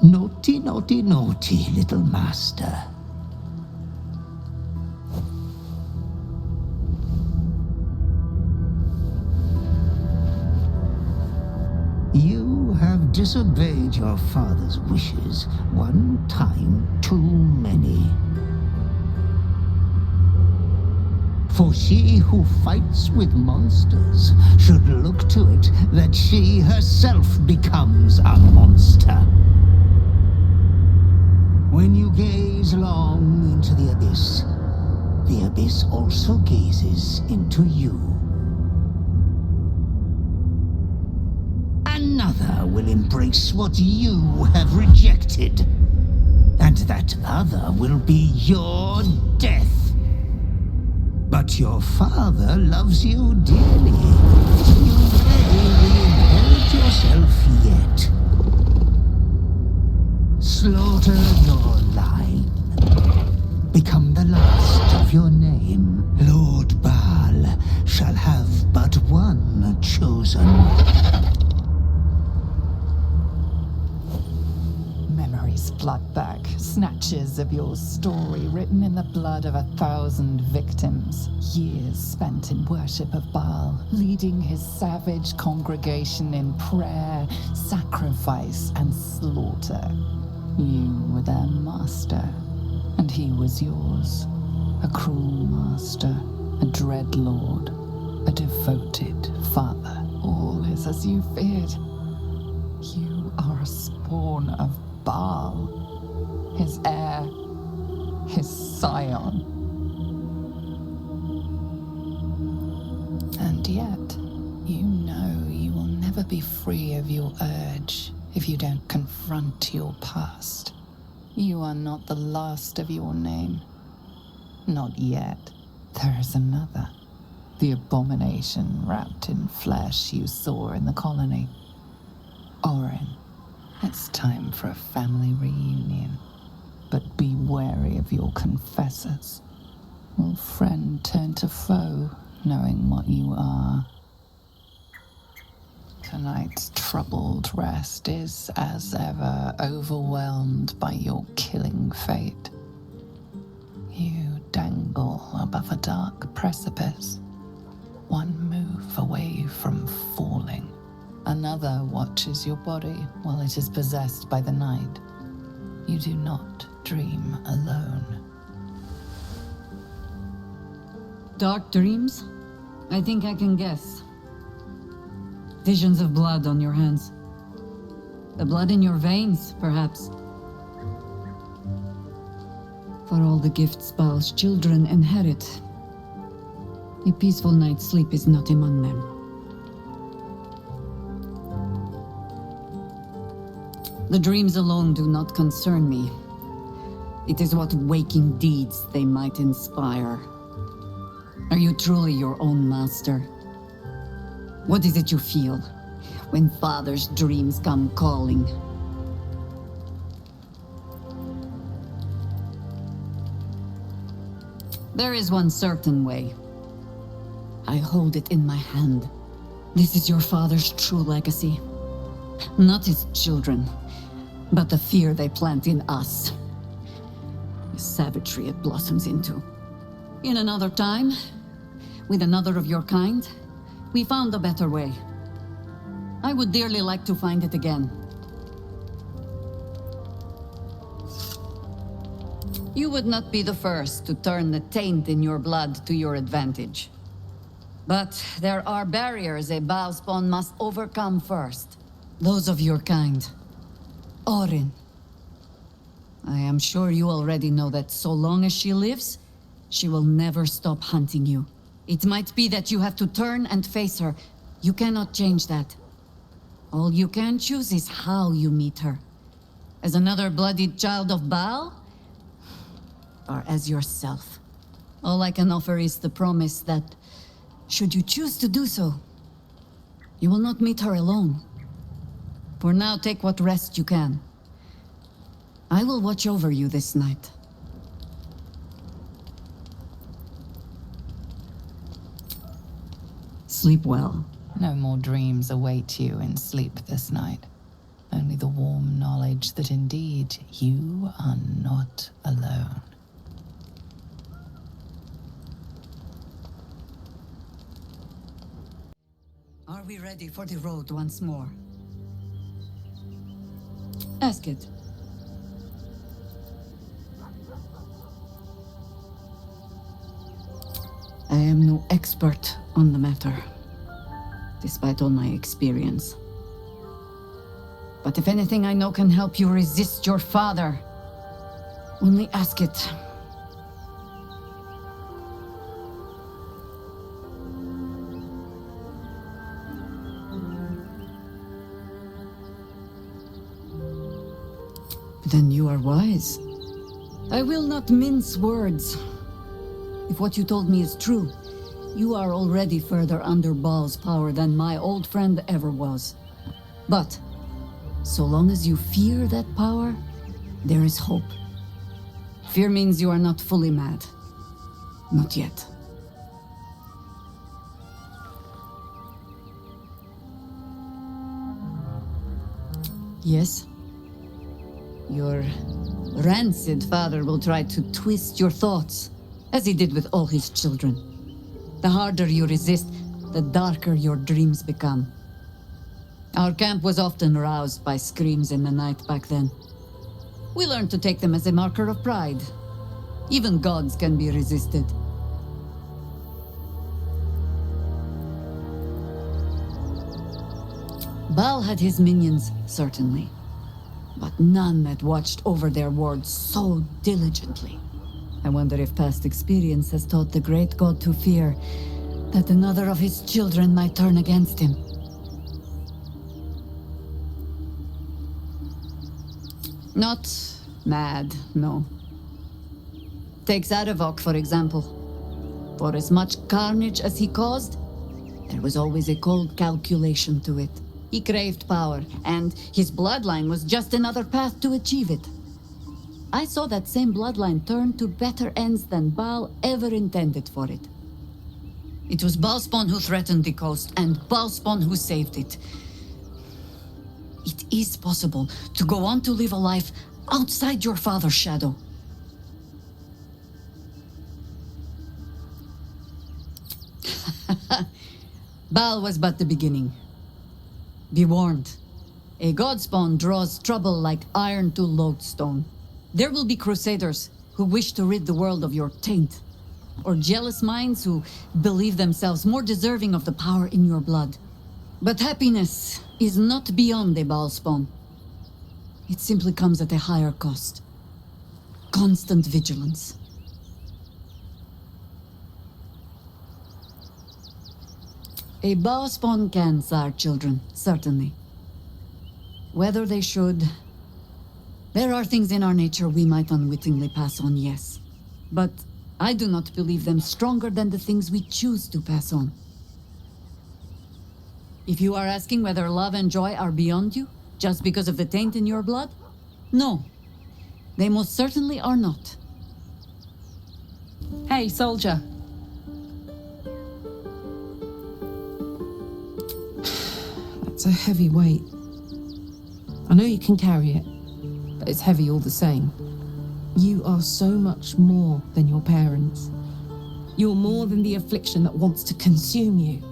Naughty, naughty, naughty, little master. You have disobeyed your father's wishes one time too many. For she who fights with monsters should look to it that she herself becomes a monster. When you gaze long into the abyss also gazes into you. Another will embrace what you have rejected, and that other will be your death. But your father loves you dearly. You may reinherit yourself yet. Slaughter your line. Become the last of your name. Lord Baal shall have but one chosen. Memories flood back, snatches of your story written in the blood of 1,000 victims. Years spent in worship of Baal, leading his savage congregation in prayer, sacrifice, and slaughter. You were their master, and he was yours. A cruel master, a dread lord, a devoted father. All is as you feared. You are a spawn of Baal, his heir, his scion. And yet, you know you will never be free of your urge if you don't confront your past. You are not the last of your name. Not yet. There is another. The abomination wrapped in flesh you saw in the colony. Orin. It's time for a family reunion. But be wary of your confessors. Will friend turn to foe, knowing what you are? Tonight's troubled rest is, as ever, overwhelmed by your killing fate. You dangle above a dark precipice, one move away from falling. Another watches your body while it is possessed by the night. You do not dream alone. Dark dreams? I think I can guess. Visions of blood on your hands. The blood in your veins, perhaps. For all the gifts Baal's children inherit, a peaceful night's sleep is not among them. The dreams alone do not concern me. It is what waking deeds they might inspire. Are you truly your own master? What is it you feel when father's dreams come calling? There is one certain way. I hold it in my hand. This is your father's true legacy. Not his children, but the fear they plant in us. The savagery it blossoms into. In another time, with another of your kind, we found a better way. I would dearly like to find it again. You would not be the first to turn the taint in your blood to your advantage. But there are barriers a Baal spawn must overcome first. Those of your kind. Orin. I am sure you already know that so long as she lives, she will never stop hunting you. It might be that you have to turn and face her. You cannot change that. All you can choose is how you meet her. As another bloodied child of Baal? Or as yourself? All I can offer is the promise that, should you choose to do so, you will not meet her alone. For now, take what rest you can. I will watch over you this night. Sleep well. No more dreams await you in sleep this night. Only the warm knowledge knowledge that indeed you are not alone. Are we ready for the road once more? Ask it. I am no expert on the matter, despite all my experience. But if anything I know can help you resist your father, only ask it. Then you are wise. I will not mince words. If what you told me is true, you are already further under Baal's power than my old friend ever was. But, so long as you fear that power, there is hope. Fear means you are not fully mad. Not yet. Yes? Your rancid father will try to twist your thoughts, as he did with all his children. The harder you resist, the darker your dreams become. Our camp was often roused by screams in the night back then. We learned to take them as a marker of pride. Even gods can be resisted. Baal had his minions, certainly, but none that watched over their wards so diligently. I wonder if past experience has taught the great god to fear that another of his children might turn against him. Not mad, no. Take Zadavok, for example. For as much carnage as he caused, there was always a cold calculation to it. He craved power, and his bloodline was just another path to achieve it. I saw that same bloodline turn to better ends than Baal ever intended for it. It was Baalspawn who threatened the coast, and Baalspawn who saved it. It is possible to go on to live a life outside your father's shadow. Baal was but the beginning. Be warned. A godspawn draws trouble like iron to lodestone. There will be crusaders who wish to rid the world of your taint, or jealous minds who believe themselves more deserving of the power in your blood. But happiness is not beyond a Baalspawn. It simply comes at a higher cost. Constant vigilance. A Baalspawn can sire children, certainly. Whether they should... There are things in our nature we might unwittingly pass on, yes. But I do not believe them stronger than the things we choose to pass on. If you are asking whether love and joy are beyond you, just because of the taint in your blood? No. They most certainly are not. Hey, soldier. That's a heavy weight. I know you can carry it, but it's heavy all the same. You are so much more than your parents. You're more than the affliction that wants to consume you.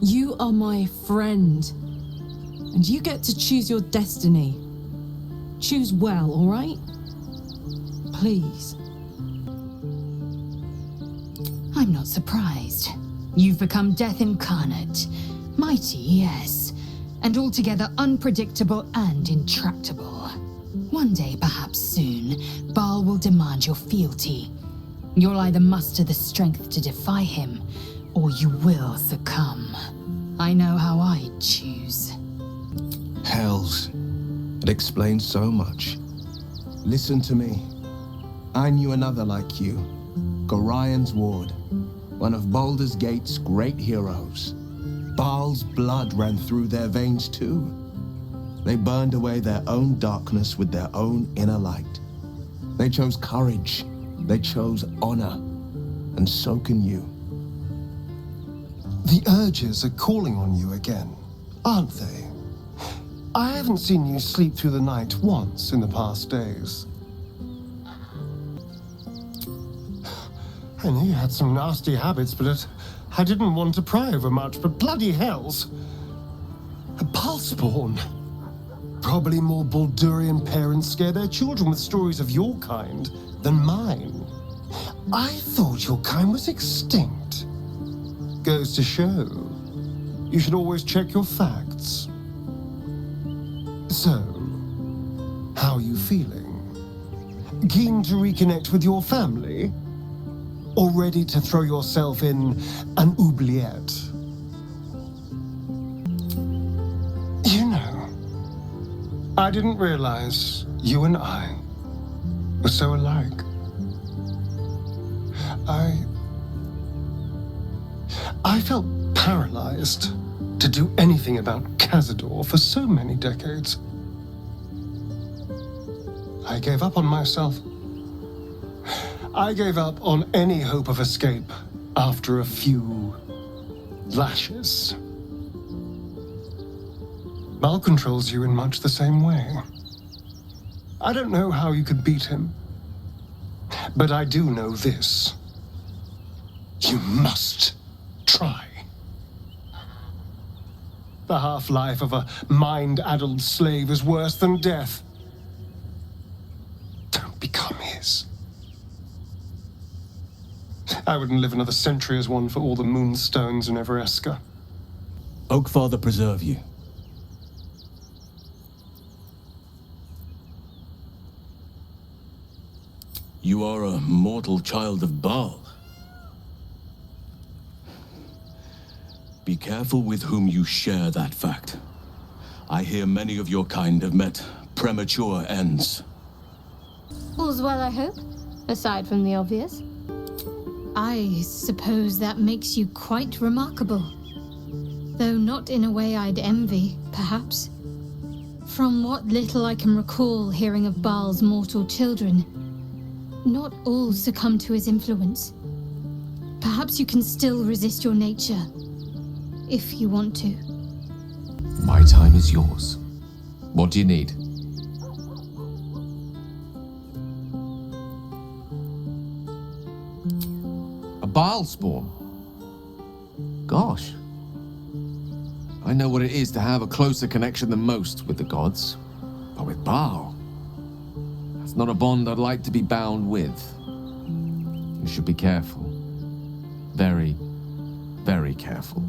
You are my friend, and you get to choose your destiny. Choose well, all right? Please. I'm not surprised. You've become death incarnate. Mighty, yes, and altogether unpredictable and intractable. One day, perhaps soon, Baal will demand your fealty. You'll either muster the strength to defy him, or you will succumb. I know how I'd choose. Hells. It explains so much. Listen to me. I knew another like you. Gorion's ward. One of Baldur's Gate's great heroes. Baal's blood ran through their veins too. They burned away their own darkness with their own inner light. They chose courage. They chose honor. And so can you. The urges are calling on you again, aren't they? I haven't seen you sleep through the night once in the past days. I knew you had some nasty habits, but I didn't want to pry over much, but bloody hells. A Baalspawn. Probably more Baldurian parents scare their children with stories of your kind than mine. I thought your kind was extinct. Goes to show, you should always check your facts. So, how are you feeling? Keen to reconnect with your family? Or ready to throw yourself in an oubliette? You know, I didn't realize you and I were so alike. I felt paralyzed to do anything about Cazador for so many decades. I gave up on myself. I gave up on any hope of escape after a few lashes. Baal controls you in much the same way. I don't know how you could beat him, but I do know this. You must try. The half-life of a mind-addled slave is worse than death. Don't become his. I wouldn't live another century as one for all the moonstones in Everesca. Oakfather preserve you. You are a mortal child of Baal. Be careful with whom you share that fact. I hear many of your kind have met premature ends. All's well, I hope, aside from the obvious. I suppose that makes you quite remarkable. Though not in a way I'd envy, perhaps. From what little I can recall hearing of Baal's mortal children, not all succumb to his influence. Perhaps you can still resist your nature, if you want to. My time is yours. What do you need? A Baalspawn? Gosh. I know what it is to have a closer connection than most with the gods. But with Baal, that's not a bond I'd like to be bound with. You should be careful. Very, very careful.